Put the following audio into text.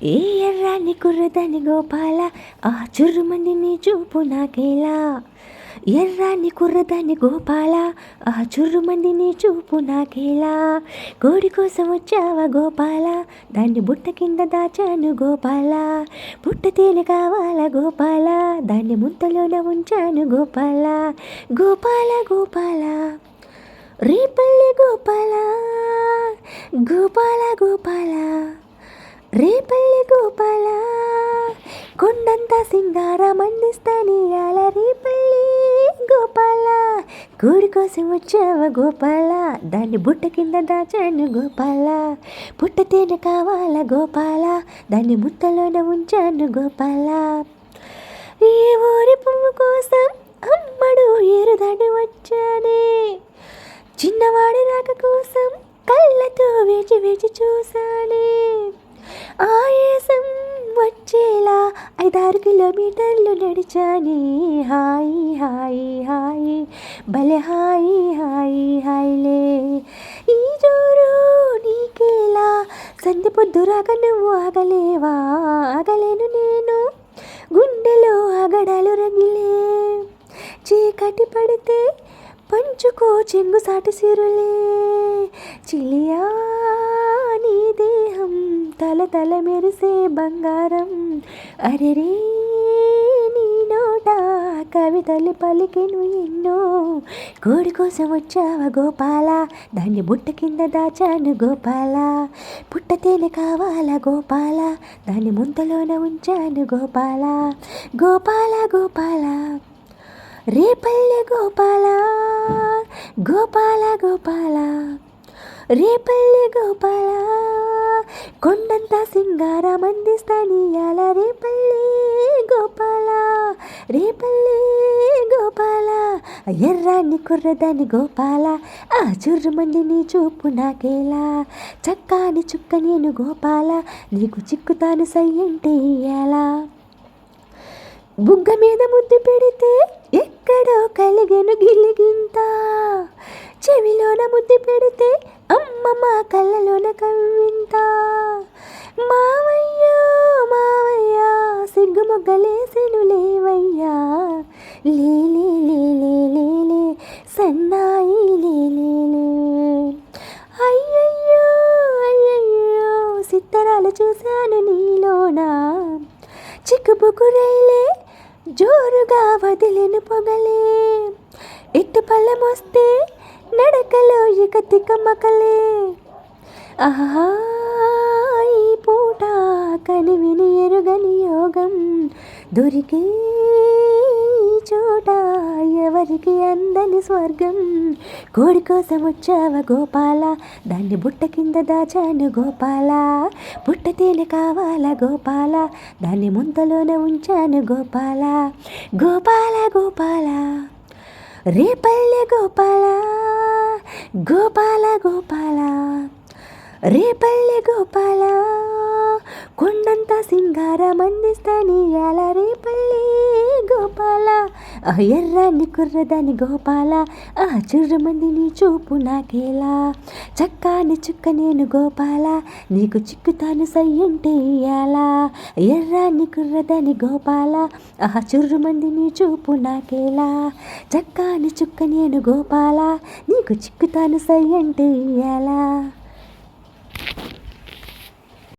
ఏ ఎర్రాని కుర్రదాని గోపాల, ఆ చుర్రుమంది నీ చూపు నాకేలా. ఎర్రాని కుర్రదాని గోపాల, ఆ చుర్రుమంది నీ చూపు నాకేలా. కోడి కోసం వచ్చావా గోపాల, దాన్ని బుట్ట కింద దాచాను గోపాల. పుట్ట తేనె కావాలా గోపాల, దాన్ని ముంతలోన ఉంచాను గోపాల. గోపాల గోపాల రేపల్లి గోపాల, గోపాల గోపాల రేపల్లి గోపాల. కొండంత సింగారం అందిస్తానియాల రేపల్లి గోపాల. కోడి కోసం వచ్చావా గోపాల, దాన్ని బుట్ట కింద దాచాను గోపాల. పుట్ట తేనె కావాలా గోపాల, దాన్ని ముత్తలోన ఉంచాను గోపాల. ఈ ఊరి పువ్వు కోసం అమ్మడు ఏరుదాడి వచ్చానే. చిన్నవాడి రాక కోసం కళ్ళతో వేచి వేచి చూసానే. ఆయాసం వచ్చేలా 5-6 కిలోమీటర్లు నడిచాని. హాయి హాయి హాయి భలే హాయి హాయి హాయిలే. ఈ జోరు నీకేలా, సంధి పొద్దు రాక నువ్వు ఆగలేవా. ఆగలేను నేను, గుండెలో ఆగడాలు రగిలే. చీకటి పడితే పంచుకో చెంగు సాటి సిరులే. చిలియా నీ దేహం తల తల మెరిసే బంగారం. అరెరే నీ నోట కవితలు పలికెను ఎన్నో. కోడి కోసం వచ్చావా గోపాల, దాన్ని బుట్ట కింద దాచాను గోపాల. పుట్ట తేనె కావాలా గోపాల, దాన్ని ముంతలోన ఉంచాను గోపాల. గోపాల గోపాల రేపల్లె గోపాల, గోపాల గోపాల రేపల్లె గోపాల. కొండంత సింగారం అందిస్తానియాల రేపల్లె గోపాల, రేపల్లె గోపాల. ఎర్రాన్ని కుర్రదాని గోపాల, ఆ చుర్రుమంది నీ చూపు నాకేలా. చక్కాని చుక్క నేను గోపాల, నీకు చిక్కుతాను సయ్యంటే ఇయ్యాలా. బుగ్గ మీద ముద్దు పెడితే ఎక్కడో కలిగెను గిలిగింత. చెవిలోన ముద్దు పెడితే అమ్మమ్మ కళ్ళలోన కవ్వింత. మావయ్యో మావయ్యా సిగ్గు మొగ్గలేసెను లేవయ్యా. లేలే లేలే లేలే సన్నాయి లేలే. అయ్యయ్యో అయ్యయ్యో సిత్తరాలు చూశాను నీలోనా. చిక్కుబుకు రైలే జోరుగా వదిలేను పొగలే. ఎట్టు పళ్ళమొస్తే నడకలో ఇక తిక్కమకలే. ఆహా ఈ పూట కనివిని ఎరుగని యోగం దొరికే చోట ఎవరికి అందని స్వర్గం. కోడి కోసం వచ్చావా గోపాల, దాన్ని బుట్ట కింద దాచాను గోపాల. పుట్ట తేనె కావాలా గోపాల, దాన్ని ముంతలోన ఉంచాను గోపాల. గోపాల గోపాల రేపల్లె గోపాల, గోపాల గోపాల రేపల్లె గోపాల. కొండంత సింగారం అందిస్తానియాల రేపల్లె గోపాల. ఆ ఎర్రాన్ని కుర్రదాని గోపాల, ఆ చుర్రుమంది నీ చూపు నాకేలా. చక్కాని చుక్క నేను గోపాల, నీకు చిక్కుతాను సయ్యంటే ఇయ్యాలా. ఎర్రాన్ని కుర్రదాని గోపాల, ఆ చుర్రుమంది నీ చూపు నాకేలా. చక్కాని చుక్క నేను గోపాల, నీకు చిక్కుతాను సయ్యంటే ఇయ్యాలా.